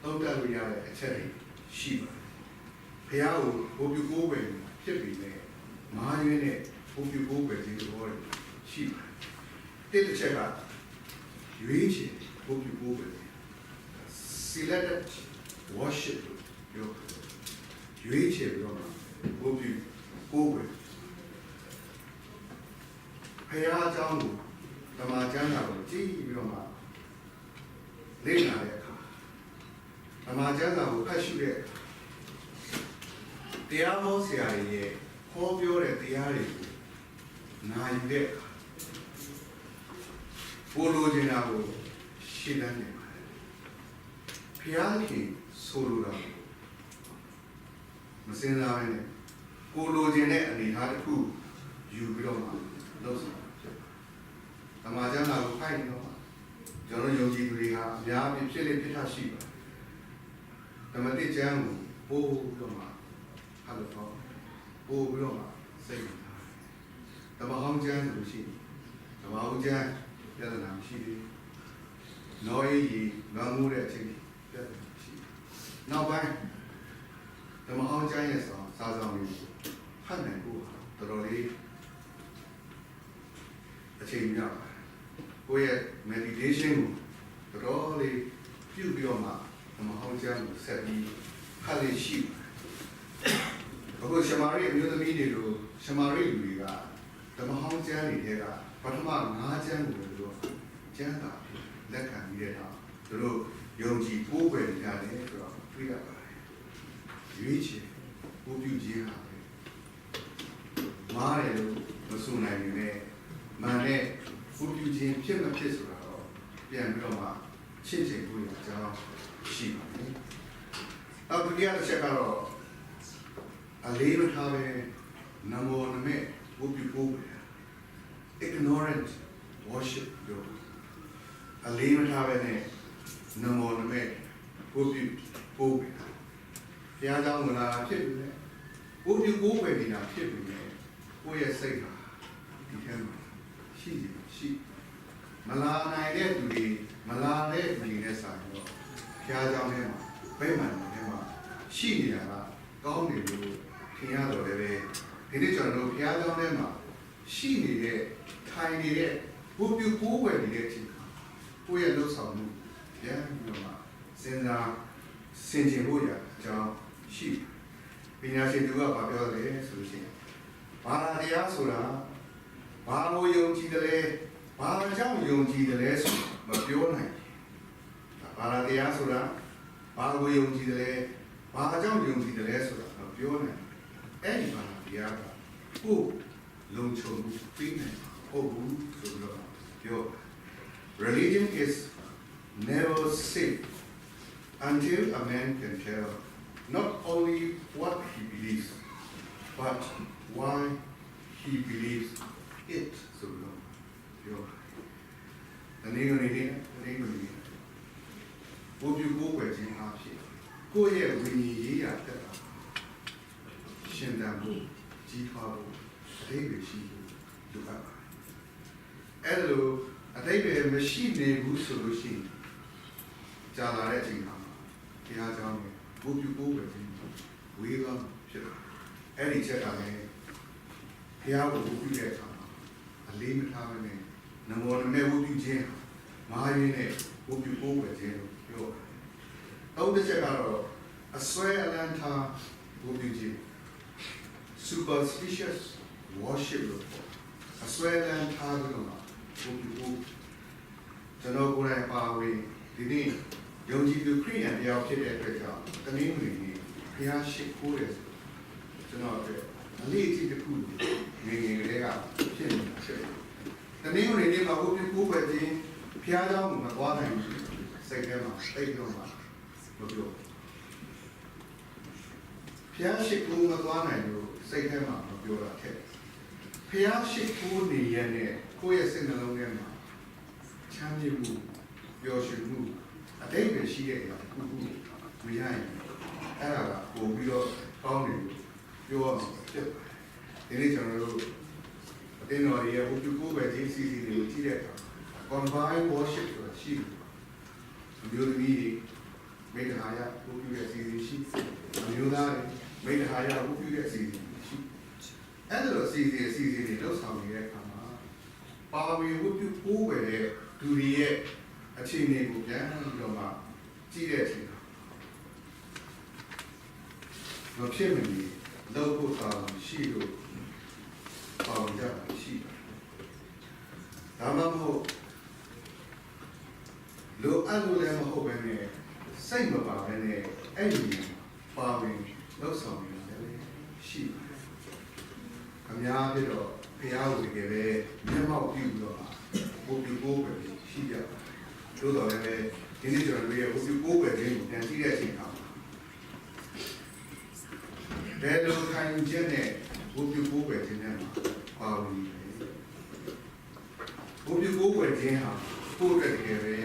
Don't tell me a cherry. Shiva. Piao would be over.ဖြစ်ပြီလေမာရွေးနဲ့ဘုံပြဘိုးပဲဒီလိုဟောရှိတယ်တစ်ချက်ကရွေးချယ်ဘုံပြဘိုးပဲ selected worship ပြောရွေးချယ်ပြီးတော့ဘုံပြဘိုးပဲဖခင်အကြောင်းကိုဓမ္မကျမ်းစာကိုကြည့်ပြီးတော့လေ့လာတဲ့အခါဓမ္မကျမ်းစာကိုဖတ်ရှုတဲ့တရားဟောဆရာကြီးရဲ့ဟောပြောတဲ့တရားတွေကိုနာယူတဲ့ပိုလိုချင်တာကိုရှင်းတတ်နေပါတယ်။ဘုရားခင်ဆိုလိုတာမစင်စားဘဲနဲ့ကိုလိုချင်တဲ့အနေအထားတစ်ခုယူပြီးတော့လုပ်ဆောင်ဖြစ်ပါတယ်။ဓမ္မကျမ်းစာကိုဖိုက်နေတော့ကျွန်တော်ယုံကြည်သူတွေဟာအများကြီးဖြစ်လေဖြစ်တာရှိပါတယ်။ဓမ္မတိကျမ်းကိုပို့ပြီးတော့ဟာလို့ပေါ့ပို့ပြီးတော့စိတ်ဝင်စားတယ်။ဓမ္မဟောင်းကျမ်းလို့ရှိတယ်။ဓမ္မဟောင်းကျမ်းပြဿနာမရှိသေးဘူး။နောအေးကြီးငါမှုတဲ့အချိန်ပြဿနာရှိတယ်။နောက်ပိုင်းဓမ္မဟောင်းကျမ်းရဲ့စာဆောင်လေးဖတ်နိုင်ဖို့တော်တော်လေးအချိန်ရပါတယ်။ကိုယ့်ရဲ့ meditation ကိုတော်တော်လေးပြုပြီးတော့မှဓမ္မဟောင်းကျမ်းကိုဆက်ပြီးဖတ်လို့ရှိတယ်။အခုရှမာရိအမျိုးသမီးတွေလိုရှမာရိလူတွေကဓမ္မဟောင်းကျမ်းတွေကပထမ9ကျမ်းကိုတို့ကျမ်းစာလက်ခံပြီးတဲ့နောက်တို့ယုံကြည်ကိုးကွယ်ကြတယ်ဆိုတော့တွေ့ရပါတယ်။ရွေးချယ်ကိုပြုခြင်းဟာပဲမားတယ်လို့မဆိုနိုင်ဘူးနဲ့မှန်တဲ့ကိုပြုခြင်းဖြစ်မဖြစ်ဆိုတာတော့ပြန်ပြီးတော့မှချင့်ချိန်ဖို့ရအကြောင်းရှိပါတယ်။အခုဒီအချက်ကတော့အလေးမထားပဲနမောနမေဘုပြုဖို့ ignorant worship လို့အလေးမထားပဲနဲ့နမောနမေဘုပြုဖို့ဘုရားကြောင့်မလားဖြစ်ပြီလေဘုပြုဖို့ပဲနေတာဖြစ်ပြီလေကိုယ့်ရဲ့စိတ်ဟာဒီထဲမှာရှိမလာနိုင်တဲ့သူတွေမလာတဲ့သူတွေနဲ့ဆိုင်တော့ဘုရားကြောင့်ထဲမှာဗိမာန်ထဲမှာရှိနေတာကကောင်းတယ်လို့ထင်ရတော့လည်းပဲဒီနေ့ကျွန်တော်တို့ဘုရားကျောင်းထဲမှာရှိနေတဲ့ထိုင်နေတဲ့ဘုပြုကိုးဝယ်နေတဲ့အချိန်ကိုယ့်ရဲ့လှုပ်ဆောင်မှုပြန်ပြီးတော့စဉ်းစားဆင်ခြင်ဖို့ရအကြောင်းရှိပညာရှင်သူကပြောတယ်ဆိုလို့ရှိရင်ဘာတရားဆိုတာဘာလို့ယုံကြည်တယ်လဲဘာကြောင့်ယုံကြည်တယ်လဲဆိုမပြောနိုင်ဘူးဘာတရားဆိုတာဘာလို့ယုံကြည်တယ်လဲဘာကြောင့်ယုံကြည်တယ်လဲဆိုတာမပြောနိုင်အဲ့ဒီဘာတရားကကိုလုံခြုံမှုပြီးနေဟုတ်ဘူးဆိုတော့ပြော religion is never safe until a man can tell not only what he believes but why he believes it ဆိုတော့ပြောတနည်းနည်းဘုပြုကိုယ်ပဲခြင်းအားဖြင့်ကိုယ့်ရဲ့ဝိညာဉ်ရေးရာတက်တာရှင်တန်ဖို့ကြီးထွားဖို့အသေးပဲရှိဖို့လိုအပ်ပါတယ် အဲ့လိုအတိတ်ပဲမရှိနေဘူးဆိုလို့ရှိရင်ကြာလာတဲ့အချိန်မှာဘုရားကျောင်းကိုဘုပြုဖို့ပဲခြင်းဝေးသွားဖြစ်တယ်အဲ့ဒီချက်ကလည်းဘုရားကိုဘုပြုတဲ့အခါမှာအလေးမထားဘဲနဲ့နမောနမေဘုပြုခြင်းမာရင်းနဲ့ဘုပြုဖို့ပဲခြင်းလို့ပြောတယ်နောက်တစ်ချက်ကတော့အစွဲအလန်းထားဘုပြုခြင်း superstitious worship လို့အစွဲအလန်းထားပြီးတော့ဘုပြုဖို့ကျွန်တော်ကိုယ်တိုင်ပါဝင်ဒီနေ့ယုံကြည်သူခရိယန်တယောက်ဖြစ်တဲ့အတွက်ကြောင့်တနည်းနည်းနဲ့ဘုရားရှိခိုးတယ်ကျွန်တော်အတွက်အလေးအကျတစ်ခုငယ်ငယ်လေးကဖြစ်နေတာဖြစ်တယ်တနည်းနည်းနဲ့မှာဘုပြုဖို့ပဲခြင်းဘုရားကြောင့်မသွားနိုင်ဘူးစိတ်ထဲမှာတိတ်တော့မှာမပြောဘုရားရှိခိုးမသွားနိုင်လို့စိတ်ထဲမှာမပြောတာထက်ဘုရားရှိခိုးနေရတဲ့ကိုယ့်ရဲ့စိတ်နှလုံးထဲမှာချမ်းမြေ့မှုပျော်ရွှင်မှုအတိတ်ပဲရှိတဲ့အရာတစ်ခုခုမရရင်အဲ့ဒါကပို့ပြီးတော့ကောင်းတယ်လို့ပြောရမှာဖြစ်ပါတယ်ဒီနေ့ကျွန်တော်တို့အတင်းတော်ရဲ့ဘုရားကိုပဲဒီစီစီတွေကိုကြည့်တဲ့အခါ combined worship ဆိုတာရှိတယ်မျိုးသမီးမိဂဟာယဘုရားရဲ့စီစီရှိမျိုးသားတွေမိဂဟာယဘုရားရဲ့စီစီရှိအဲ့လိုစီစီတွေလောက်ဆောင်နေတဲ့အခါမှာပါဝင်ဘုရားကိုပဲသူတွေရဲ့အခြေအနေကိုပြန်ပြီးတော့မှကြည့်တဲ့အချိန်မဖြစ်မနေလောက်ဖို့သာရှိလို့ပေါင်းကြရှိဒါမှမဟုတ်လိုအပ်လို့လည်းမဟုတ်ပဲနဲ့စိတ်မပါပဲနဲ့အဲ့ဒီပါဝင်လောက်ဆောင်နေတာလည်းရှိပါတယ်အများကြီးတော့ဘုရားကိုတကယ်ပဲမျက်မှောက်ပြုပြီးတော့ဘုရားကိုပဲရှိကြတယ်တို့တော်လည်းဒီနေ့ကျွန်တော်တို့ရဲ့ဘုရားကိုပဲခြင်းကိုပြန်ကြည့်တဲ့အချိန်မှာဘယ်လိုခံယူချက်နဲ့ဘုရားကိုပဲခြင်းနဲ့ပါဝင်နေလဲဘုရားကိုပဲခြင်းဟာကိုယ့်အတွက်တကယ်ပဲ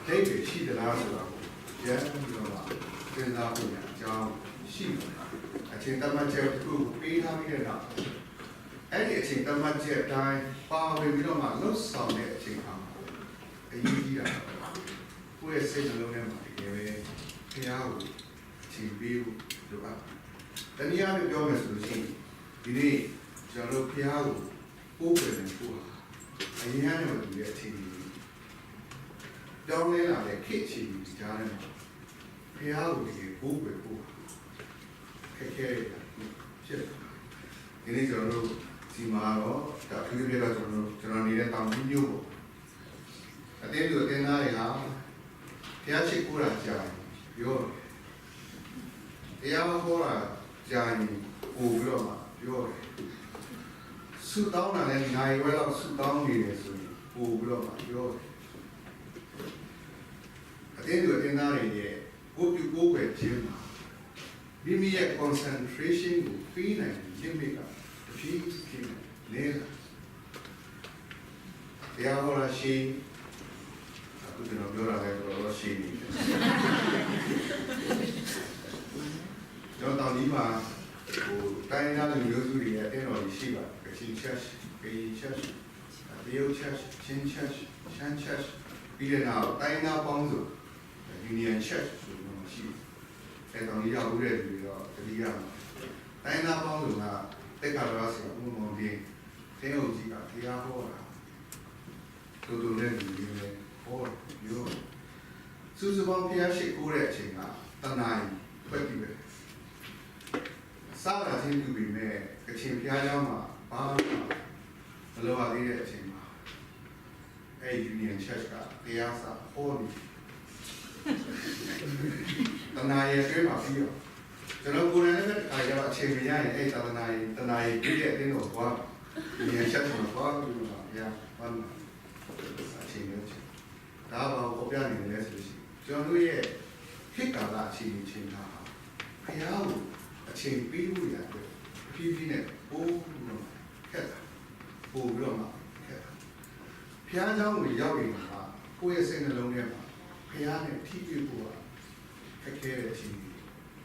ဒိတ်တွေရှိသလားဆိုတာကိုရမ်းပြီးတော့စဉ်းစားဖို့အကြောင်းရှိတယ်အချိန်တမန်ချက်တစ်ခုကိုပေးထားပြီးတဲ့နောက်အဲ့ဒီအချိန်တမန်ချက်တိုင်းပါဝင်ပြီးတော့မှလွတ်ဆောင်တဲ့အချိန်မှာအရေးကြီးတာကိုယ့်ရဲ့စိတ်နှလုံးထဲမှာတကယ်ပဲဘုရားကိုချိန်ပေးဖို့လိုအပ်တယ်။တနည်းအားဖြင့်ပြောမယ်ဆိုလို့ရှိရင်ဒီနေ့ကျွန်တော်တို့ဘုရားကိုပို့ပြန်နေဖို့အရင်ကတော့ဒီရဲ့အခြေအနေကြောင်းလဲလာတဲ့ခေတ်အခြေအနေကြားထဲမှာဘုရားကိုတကယ်ပို့ပြန်ဖို့ခက်ခဲရဖြစ်ဒီနေ့ကျွန်တော်တို့ဒီမှာတော့ဒါဖြည်းဖြည်းတော့ကျွန်တော်နေတဲ့တောင်ကြီးမျိုးပေါ့အတင်းတို့အတင်းသားတွေဟာဘုရားရှိခိုးတာကြာရင်ပြောတယ်တရားဟောတာကြာရင်ပို့ပြီးတော့မှပြောတယ်ဆုတောင်းတာလည်းနိုင်ဝဲတော့ဆုတောင်းနေတယ်ဆိုရင်ပို့ပြီးတော့မှပြောတယ်အတင်းတို့အတင်းသားတွေရဲ့ကိုပြုကိုပဲခြင်းမှာမိမိရဲ့ concentration ကိုပြီးနိုင်တဲ့ limit ကတဖြည်းဖြည်းလဲလာတရားဟောတာရှိအခုကျွန်တော်ပြောတာလည်းတော့ရှိနေတယ်ကျွန်တော်ဒီမှာဟိုတိုင်းသားလူမျိုးစုတွေရဲ့အတင်းတော်ကြီးရှိပါတယ်ချင်းချက်ပေးချက်တရုတ်ချက်ချင်းချက်ရှမ်းချက်ပြီးတဲ့နောက်တိုင်းသားပေါင်းစု union check ဆိုလို့ရှိတယ်။အဲတော့ဒီရောက်ဦးတဲ့လူတွေတော့တတိယမှာတိုင်းသားပေါင်းစုကတက်ကာရောဆိုဥမ္မောဒီသင်္ဟုတ်ကြီးကတရားဟောတာတူတူနဲ့လူတွေလည်းဟောပြောစူးစပေါင်းဖျားရှိခိုးတဲ့အချိန်ကတဏှာဖွက်ပြီးပဲစားတာချင်းတူပြီးမဲ့ကချင်ဖျားเจ้าမှာဘာမလိုပါသေးတဲ့အချိန်မှာအဲ union church ကတရားစာဟောနေတဏှာရဲ့အတွင်းမှာပြီးတော့ကျွန်တော်ကိုယ်တိုင်လည်းအားရအချိန်မရရင်အဲ့တဏှာရဲ့ပြည့်တဲ့အတင်းတော့သွားunion church မှာသွားပြီးတော့ဗျာဘာလို့အချိန်မျိုးချင်းဒါဘာကိုပြနေလဲဆိုလို့ရှိရင်ကျွန်တော်တို့ရဲ့ခေတ်ကာလအချိန်ချင်းတာဘုရားကိုအချိန်ပေးဖို့ရတယ်အပြည့်ပြည့်နဲ့ပို့ပြီးတော့ခက်တာပို့ပြီးတော့မှခက်တာဘုရားเจ้าကိုရောက်နေတာကကိုယ့်ရဲ့စိတ်နှလုံးထဲမှာဘုရားနဲ့ထိတွေ့ဖို့ခက်ခဲတဲ့အချိန်ကြီး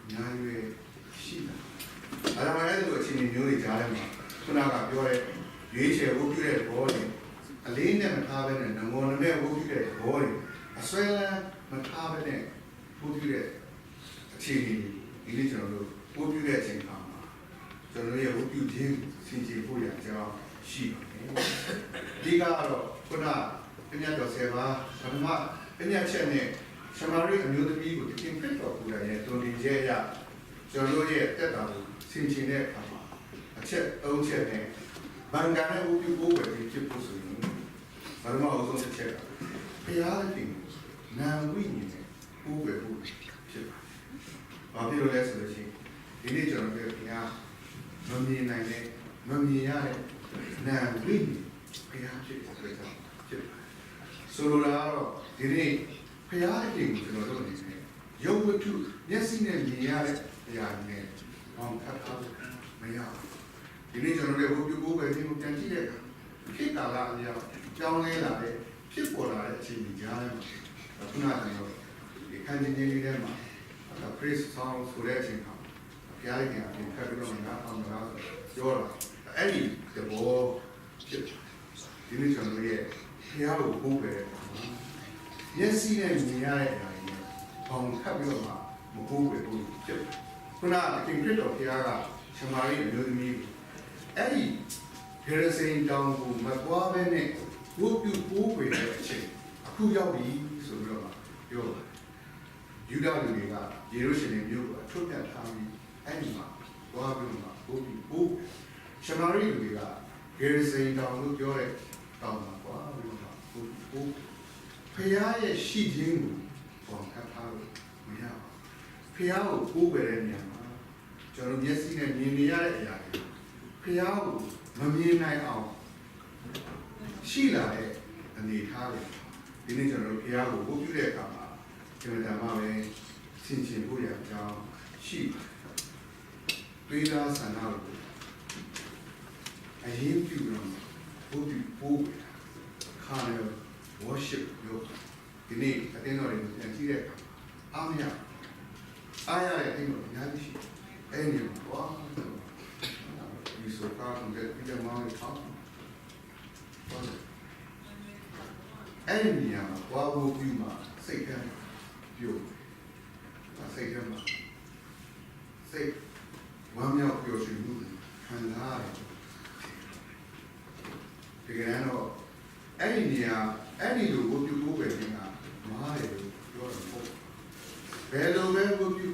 အများကြီးရှိတာအဲ့ဒါမှလည်းဒီလိုအချိန်မျိုးတွေကြားထဲမှာခုနကပြောတဲ့ရွေးချယ်ဖို့ပြုတဲ့ဘောတွေ အလေးနဲ့မထားဘဲနဲ့ငမောနမဲ့ဝုတ်ပြုတဲ့ဘောတွေအစွဲလန်းမထားဘဲနဲ့ဝုတ်ပြုတဲ့အခြေအနေဒီနေ့ကျွန်တော်တို့ဝုတ်ပြုတဲ့အချိန်မှာကျွန်တော်ရဲ့ဝုတ်ပြုခြင်းစင်ကြယ်ဖို့ရအကြောင်းရှိပါတယ်ဒီကတော့ခုနပညာတော်ဆယ်ပါပထမပညာချက်နဲ့ရှမာရိအမျိုးသမီးကိုသခင်ခရစ်တော်ကိုယ်တိုင်ရဲ့တုန်တင်ခြင်းအရကျွန်တော်ရဲ့တက်တာကိုဆင်ခြင်တဲ့အခါမှာအချက်၃ချက်နဲ့ဘန်ကန်နဲ့ဝုတ်ပြုဖို့ဝယ်ပြီးဖြစ်ဖို့ဆိုရင်ဘာမှမဟုတ်တဲ့ချက်ကဘုရားသခင်နာဝိညာဉ်နဲ့ကိုယ်ဝယ်ဖို့ဖြစ်ပါတယ်။ဘာဖြစ်လို့လဲဆိုလို့ရှိရင်ဒီနေ့ကျွန်တော်တို့ဘုရားမမြင်နိုင်တဲ့မမြင်ရတဲ့နာဝိညာဉ်ဘုရားဖြစ်တဲ့အတွက်ကြောင့်ဖြစ်ပါတယ်။ဆိုလိုတာကတော့ဒီနေ့ဘုရားသခင်ကိုကျွန်တော်တို့အနေနဲ့ရုပ်ဝတ္ထုမျက်စိနဲ့မြင်ရတဲ့ဘုရားနဲ့ဘောင်ခတ်ထားလို့မရဘူး။ဒီနေ့ကျွန်တော်တို့ဝုတ်ပြုဖို့ပဲဒီကိုပြန်ကြည့်တဲ့အခါခေတ်ကာလအရာကြောင်းလဲလာတဲ့ဖြစ်ပေါ်လာတဲ့အခြေအနေကြားထဲမှာခုနကတော့ဒီခန်းကြီးလေးထဲမှာpraise song ဆိုတဲ့အချိန်မှာဘုရားရဲ့အပြင်ဖက်ပြီးတော့ငါအောင်လာဆိုပြောတာအဲ့ဒီသဘောဖြစ်ဒီနေ့ကျွန်တော်ရဲ့ဘုရားကိုပို့ပဲမျက်စိနဲ့မြင်ရတဲ့အရာတွေပေါင်းခတ်ပြီးတော့မပို့ပဲဘူးဖြစ်ခုနကခင်ခရစ်တော်ဘုရားကရှမာရိအမျိုးသမီးအဲ့ဒီဂရစိန်တောင်ကိုမပွားပဲနဲ့ဝုတ်ပြုပိုးွယ်တဲ့အချိန်အခုရောက်ပြီဆိုပြီးတော့ပြောပါတယ်ယူဒလူတွေကယေရုရှလင်မြို့ကိုအထွတ်ပြတ်ထားပြီးအဲ့ဒီမှာပွားပြီးတော့ဝုတ်ပြုပိုးရှမာရိလူတွေကဂရစိန်တောင်လို့ပြောတဲ့တောင်မှာပွားပြီးတော့ဝုတ်ပြုပိုးဖခင်ရဲ့ရှိခြင်းကိုပေါ်ခတ်ထားလို့မရပါဘူးဖခင်ကိုပိုးွယ်တဲ့နေရာမှာကျွန်တော်မျက်စိနဲ့မြင်နေရတဲ့အရာတွေဖခင်ကိုမမြင်နိုင်အောင်ရှိလာတဲ့အနေထားတွေဒီနေ့ကျွန်တော်တို့ဘုရားကိုဝတ်ပြုတဲ့အခါမှာကျွန်တော်ဒါမှပဲဆင်ခြင်ဖို့ရအကြောင်းရှိတွေးသားဆန္ဒကိုအရင်ပြုလို့ဝတ်ပြုဖို့ခါရ worship လို့ဒီနေ့အတင်းတော်တွေကိုပြန်ကြည့်တဲ့အခါအားမရအားရတဲ့အတင်းတော်အများကြီးရှိအဲ့ဒီမှာဒီဆိုကားတဲ့ဒီမောင်လေးပေါ့အဲ့ဒီနေရာမှာဝါဘိုပြီးမှစိတ်ထဲပြုတ်စိတ်ထဲမှာစိတ်ဝမ်းမြောက်ပျော်ရွှင်မှုခံစားရတယ်ဒီကနေ့တော့အဲ့ဒီနေရာအဲ့ဒီလိုဝတ်ပြုဖို့ပဲတင်တာမားတယ်လို့ပြောတယ်ပေါ့ဘယ်လိုပဲဝတ်ပြု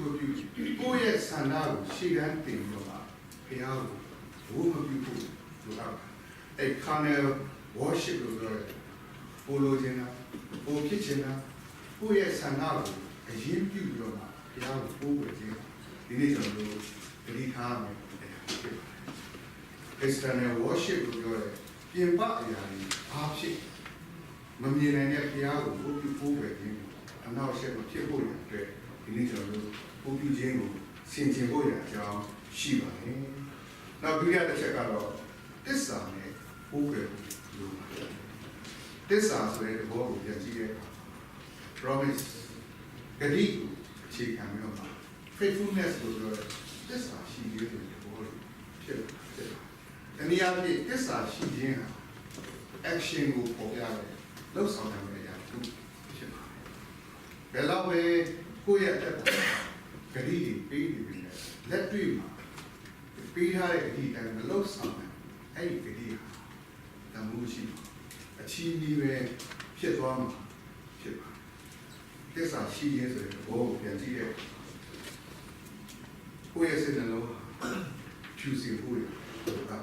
ကိုယ့်ရဲ့ဆန္ဒကိုရှေ့တန်းတင်ပြီးတော့ဘုရားကိုဘုမပြုဖို့လိုတာအဲ့ carnal worship လို့ပြောတယ်ပိုလိုချင်တာပိုဖြစ်ချင်တာကိုယ့်ရဲ့ဆန္ဒကိုအရင်ပြုပြီးတော့ဘုရားကိုပို့ဝေခြင်းဒီနေ့ကျွန်တော်တို့တတိထားမယ်ဖြစ်ပါတယ် external worship လို့ပြောတယ်ပြင်ပအရာတွေဘာဖြစ်မမြင်နိုင်တဲ့ဘုရားကိုပို့ပြီးပို့ဝေခြင်းအနောက်ရှက်မဖြစ်ဖို့ရတဲ့ဒီနေ့ကျွန်တော်တို့ပို့ပြီးခြင်းကိုဆင်ခြင်ဖို့ရအကြောင်းရှိပါတယ်နောက်ဒုတိယတစ်ချက်ကတော့တစ္ဆာနဲ့ပို့ဝေလို့တစ္ဆာဆိုတဲ့ဘောကိုပြန်ကြည့်တဲ့အခါ promise ဂတိကိုအခြေခံပြီးတော့ faithfulness လို့ပြောတဲ့တစ္ဆာရှိခြင်းဆိုတဲ့ဘောကိုဖြစ်တယ်။တနည်းအားဖြင့်တစ္ဆာရှိခြင်းဟာ action ကိုပေါ်ပြတယ်လှုပ်ဆောင်ရမယ့်အရာတစ်ခုဖြစ်ပါတယ်။ဘယ်တော့ပဲကိုယ့်ရဲ့အသက်ဂတိပေးနေပြီလက်တွေ့မှာပေးထားတဲ့ဂတိတိုင်းမလှုပ်ဆောင်နိုင်အဲ့ဒီဂတိဟာတမှုရှိအချီးကြီးပဲဖြစ်သွားမှာဖြစ်ပါတစ္ဆာရှိခြင်းဆိုတဲ့ဘောကိုပြန်ကြည့်တဲ့ကိုယ့်ရဲ့စိတ်နှလုံးဖြူစင်ဖို့လိုတာ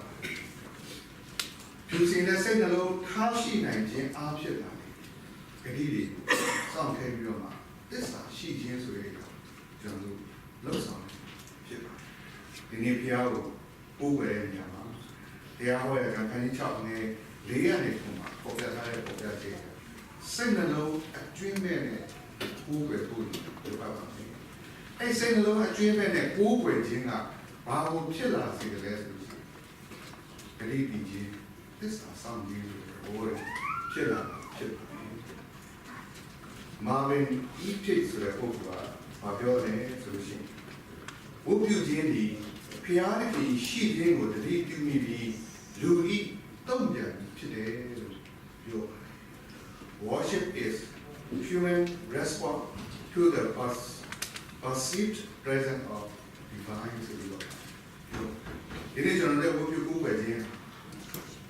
ဖြူစင်တဲ့စိတ်နှလုံးထားရှိနိုင်ခြင်းအားဖြစ်လာတယ်ဂတိတွေကိုစောင့်ခဲ့ပြီးတော့မှတစ္ဆာရှိခြင်းဆိုတဲ့ကျွန်တော်တို့လှုပ်ဆောင်ဖြစ်ပါတယ်ဒီနေ့ဘုရားကိုပို့ဝဲတဲ့နေရာမှာတရားဟောတဲ့အခါခန်းကြီး6နဲ့4ရက်နေပုံမှာပေါ်ပြထားတဲ့ပေါ်ပြခြင်းစိတ်နှလုံးအကျွင်းမဲ့နဲ့ကိုးကွယ်ဖို့လိုပါမယ်အဲ့စိတ်နှလုံးအကျွင်းမဲ့နဲ့ကိုးကွယ်ခြင်းကဘာလို့ဖြစ်လာစေတယ်လဲဆိုလို့ဂရိတိခြင်းသစ္စာဆောင်ခြင်းကိုဖြစ်လာဖြစ်မာဗင်ဤဖြစ်ဆိုတဲ့ပုဂ္ဂိုလ်ကဘာပြောလဲဆိုလို့ရှိရင်ဝတ်ပြုခြင်းဒီဖျားတဲ့ရှိခြင်းကိုတတိပြုမိပြီးလူဤတုံ့ပြန်ဖြစ်တယ်လို့ worship is human response to the perceived presence of divine ဆိုပြီးတော့ဒီနေ့ကျွန်တော်တို့ဝတ်ပြုကိုးကွယ်ခြင်း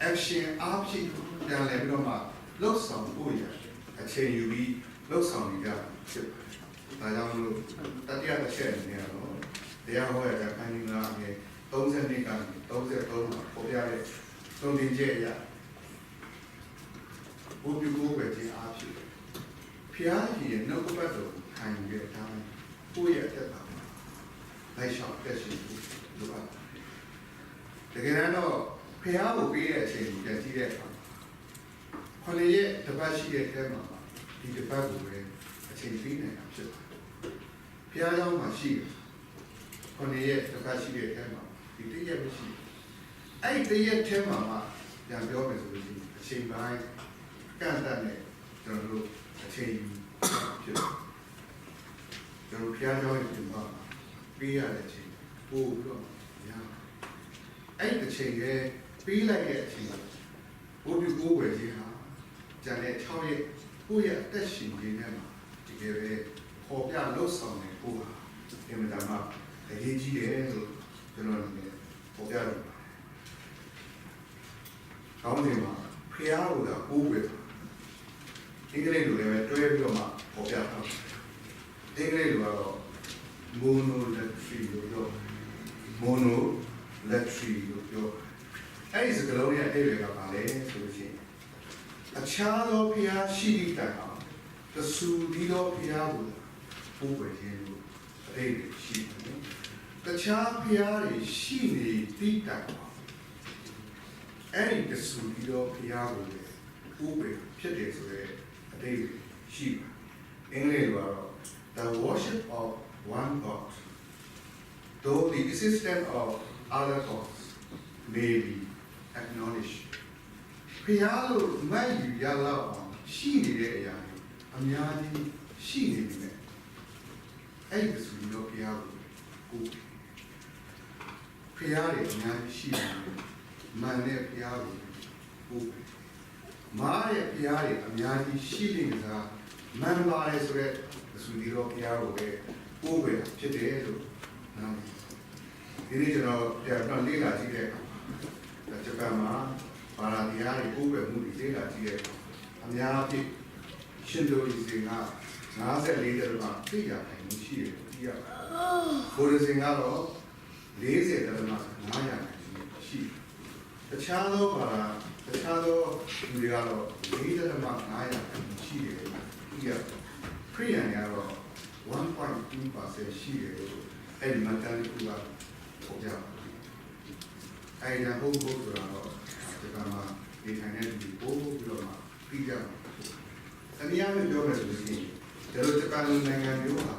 action အားဖြင့်ပြန်လည်ပြီးတော့မှလှုပ်ဆောင်ဖို့ရအချိန်ယူပြီးလှုပ်ဆောင်နေကြဖြစ်ပါတယ်။ဒါကြောင့်မို့တတိယတစ်ချက်အနေနဲ့တော့တရားဟောရတဲ့ခန်းကြီးများအပြင်30နှစ်ကနေ33မှာပေါ်ပြတဲ့သုံးသင်ချက်အရဘုရားကိုယ်ပဲခြင်းအားဖြင့်ဖျားကြီးရဲ့နှုတ်ကပတ်တော်ခံယူတဲ့အတိုင်းကိုယ့်ရဲ့အသက်တာမှာလိုက်လျှောက်တက်ရှိဖို့လိုအပ်ပါတယ်။တကယ်တော့ဖျားကိုပေးတဲ့အချိန်ကိုပြန်ကြည့်တဲ့အခါခொနရဲ့တပတ်ရှိတဲ့အဲမှာဒီတပတ်ကိုပဲအချိန်ပေးနေတာဖြစ်ပါတယ်။ဖျားเจ้าမှာရှိတယ်ခொနရဲ့တပတ်ရှိတဲ့အဲမှာဒီတရက်မရှိအဲ့ဒီတရက်ထဲမှာပြန်ပြောမယ်ဆိုလို့ရှိရင်အချိန်ပိုင်းကန့်တတ်နဲ့ကျွန်တော်တို့အချိန်ဖြစ်တယ်ကျွန်တော်ဖျားเจ้าရဲ့ဒီမှာပေးရတဲ့အချိန်ပို့ပြီးတော့ရအဲ့ဒီအချိန်ရဲ့ပေးလိုက်တဲ့အချိန်မှာဘုရားကိုယ်ွယ်ခြင်းဟာကျန်တဲ့6ရက်ကိုယ့်ရဲ့အသက်ရှင်ခြင်းနဲ့မှာတကယ်ပဲပေါ်ပြလှုပ်ဆောင်နေဖို့ဟာအမှန်တမ်းအရေးကြီးတယ်လို့ကျွန်တော်အနေနဲ့ပေါ်ပြလို့ကောင်းတယ်မှာဖျားလို့ကကိုယ်ွယ်အင်္ဂလိပ်လိုလည်းတွဲပြီးတော့မှပေါ်ပြထားအင်္ဂလိပ်လိုကတော့ monolatry လို့ပြော monolatry လို့ပြောအဲ့ဒီစကားလုံးရဲ့အဓိပ္ပာယ်ကဘာလဲဆိုလို့ရှိရင်အခြားသောဘုရားရှိသည့်တိုင်အောင်တဆူဒီသောဘုရားကိုပို့ဝဲခြင်းလို့အဓိပ္ပာယ်ရှိတယ်။တခြားဘုရားတွေရှိနေသည့်တိုင်အောင်အဲ့ဒီတဆူဒီသောဘုရားကိုပို့ဝဲဖြစ်တယ်ဆိုတဲ့အဓိပ္ပာယ်ရှိပါတယ်။အင်္ဂလိပ်လိုကတော့ the worship of one God though the existence of other gods may be acknowledged ဘုရားလို့မှတ်ယူရလောက်အောင်ရှိနေတဲ့အရာတွေအများကြီးရှိနေပြီနဲ့အဲ့ဒီဆိုရင်တော့ဘုရားကိုဘုရားတွေအများကြီးရှိနေတယ်မှန်တဲ့ဘုရားကိုမားတဲ့ဘုရားတွေအများကြီးရှိနေတာမှန်ပါတယ်ဆိုတဲ့ဆိုဒီတော့ဘုရားကိုပဲပို့ပဲဖြစ်တယ်လို့နားဒီနေ့ကျွန်တော်ပြန်လေ့လာကြည့်တဲ့ဂျပန်မှာပါရာတရားတွေကိုယ်ပဲမှုတွေလေ့လာကြည့်ရအများအပြည့်ရှင်တို့ဒီစင်က54တက်မှာသိရနိုင်မှုရှိတယ်ကြည့်ရဘုရားစင်ကတော့40တက်မှာ900နိုင်မှုရှိတခြားသောပါရာတခြားသောလူတွေကတော့4တက်မှာ900နိုင်မှုရှိတယ်ကြည့်ရခရိယန်ကတော့ 1.2% ရှိတယ်လို့အဲ့ဒီမှတ်တမ်းတစ်ခုကပေါ်ကြအဲ့ဒါဘုရားဆိုတာတော့ဒီကမှာဒီထိုင်တဲ့ဒီပို့ပြီးတော့မှပြီးကြတယ်။အနည်းအားဖြင့်ပြောမယ်ဆိုရင်ကျွန်တော်ဂျပန်နိုင်ငံမျိုးဟာ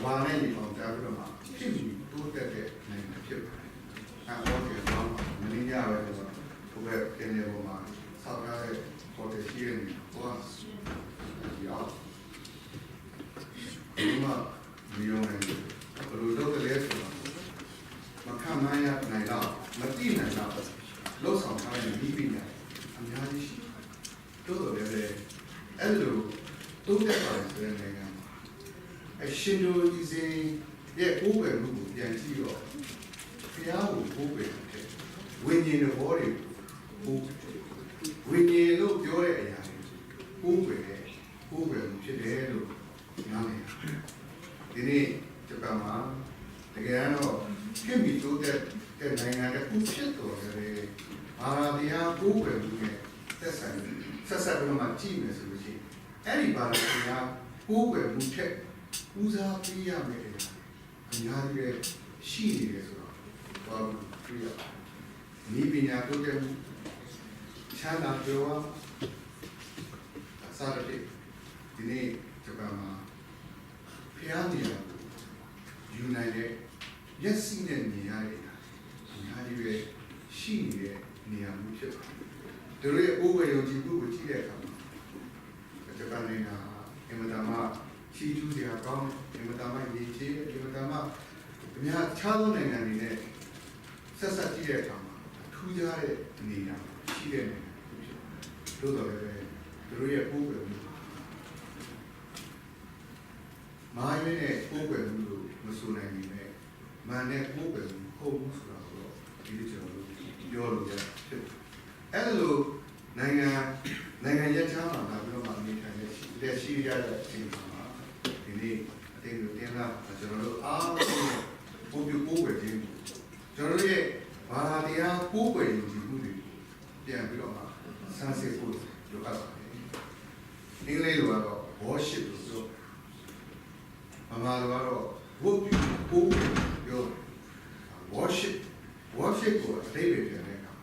ဘာနဲ့ဒီပေါင်းကြပြီးတော့မှဖြစ်ပြီးတိုးတက်တဲ့နိုင်ငံဖြစ်ပါတယ်။အဲဒီတော့မင်းရပဲဆိုတော့ဘုရားတင်နေပေါ်မှာဆောက်ရတဲ့ဟိုတယ်ရှိရင်ဟောဒီအောင်ဒီမှာဒီရောနေဘယ်လိုလုပ်တယ်လဲဆိုတော့မခံနိုင်ရနိုင်တော့မတိနိုင်တော့လောက်ဆောင်ထားတဲ့မိပိညာအများကြီးရှိတို့တော့လည်းအဲ့လိုတိုးတက်ပါတယ်ဆိုတဲ့နိုင်ငံမှာအရှင်တို့ဒီစင်ရဲ့ကိုယ်ပဲမှုကိုပြန်ကြည့်တော့ဘုရားကိုကိုယ်ပဲတဲ့ဝိညာဉ်တော်တွေကိုဝိညာဉ်လို့ပြောတဲ့အရာတွေကိုယ်ပဲဖြစ်တယ်လို့နားလည်ဒီနေ့ဂျပန်မှာတကယ်တော့ခင်ဗျတိုးတက်တဲ့နိုင်ငံတစ်ခုဖြစ်တော်တယ်အာရာကိုယ်ပဲမှုနဲ့ဆက်ဆက်ပြီးမှကြည့်မယ်ဆိုလို့ရှိရင်အဲ့ဒီဘာသာတရားကိုယ်ပဲမှုထက်ဦးစားပေးရမယ်အများကြီးပဲရှိနေတယ်ဆိုတော့ဘာလို့ပြရနိဗ္ဗာန်တိုးတက်မှုချမ်းသာကြွားစားတဲ့ဒီနေ့ဂျပန်မှာဖျားနေရယူနိုင်တဲ့မျက်စိနဲ့မြင်ရတဲ့အများကြီးပဲရှိနေတဲ့နေရာမျိုးဖြစ်ပါတယ်။တို့ရဲ့အိုးဝယ်ယုံကြည်မှုကိုကြည့်တဲ့အခါမှာဂျပန်နိုင်ငံအင်မတန်မှချီးကျူးစရာကောင်းအင်မတန်မှရည်ချေးအင်မတန်မှအများခြားသောနိုင်ငံတွေနဲ့ဆက်ဆက်ကြည့်တဲ့အခါမှာထူးခြားတဲ့အနေအထားရှိတဲ့နိုင်ငံဖြစ်ပါတယ်။တို့တော်လည်းတို့ရဲ့ မာနဲ့ကိုယ်ပဲဟုတ်ဘူးဆိုတာတော့ဒီလိုကျွန်တော်တို့ပြောလို့ရဖြစ်အဲ့လိုနိုင်ငံရဲ့ချမ်းသာတာပြီးတော့မှနေထိုင်တဲ့ရှိရတဲ့အချိန်မှာဒီနေ့အတင်းတို့တင်းလာကျွန်တော်တို့အားလုံးပို့ပြပို့ပဲခြင်းကျွန်တော်တို့ရဲ့ဘာသာတရားပို့ပဲယူကြည့်မှုတွေပြန်ပြီးတော့မှဆန်းစစ်ဖို့လိုအပ်ပါတယ်အင်္ဂလိပ်လိုကတော့ worship လို့ပြောဗမာလိုကတော့ဝတ်ပြုပို့ပြော worship ကိုအတိတ်ပဲပြန်တဲ့အခါ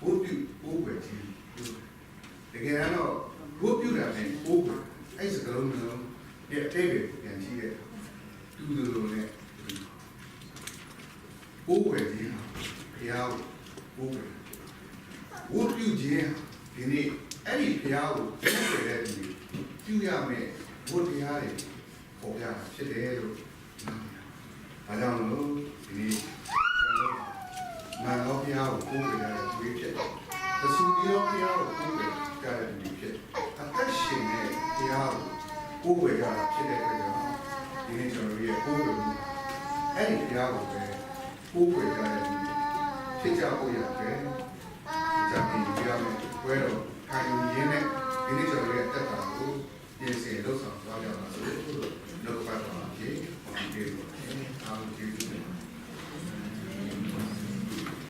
ဝတ်ပြုပို့ပဲခြင်းတကယ်တော့ဝတ်ပြုတာနဲ့ပို့ပဲအဲ့စကလုံးမျိုးရဲ့အတိတ်ပဲပြန်ကြည့်တဲ့တူတူလိုနဲ့ပို့ပဲခြင်းဘုရားကိုပို့ပဲဝတ်ပြုခြင်းဒီနေ့အဲ့ဒီဘုရားကိုပို့ပဲတဲ့ဒီပြုရမယ်ဝတ်တရားတွေပေါ်ပြဖြစ်တယ်လို့အားကြောင့်လို့ဒီနေ့ကျွန်တော်မန်တော်ဘုရားကိုပို့ပဲတဲ့ဒီဖြစ်တယ်သစူပြောဘုရားကိုပို့ပဲကြတဲ့ဒီဖြစ်အသက်ရှင်တဲ့ဘုရားကိုပို့ပဲကြတာဖြစ်တဲ့အတွက်ကြောင့်ဒီနေ့ကျွန်တော်ရဲ့ပို့ပဲအဲ့ဒီဘုရားကိုပဲပို့ပဲကြတဲ့ဒီဖြစ်ကြဖို့ရတယ်။ဒါကြောင့်ဒီဘုရားကိုဘွဲတော်ခံယူရင်းနဲ့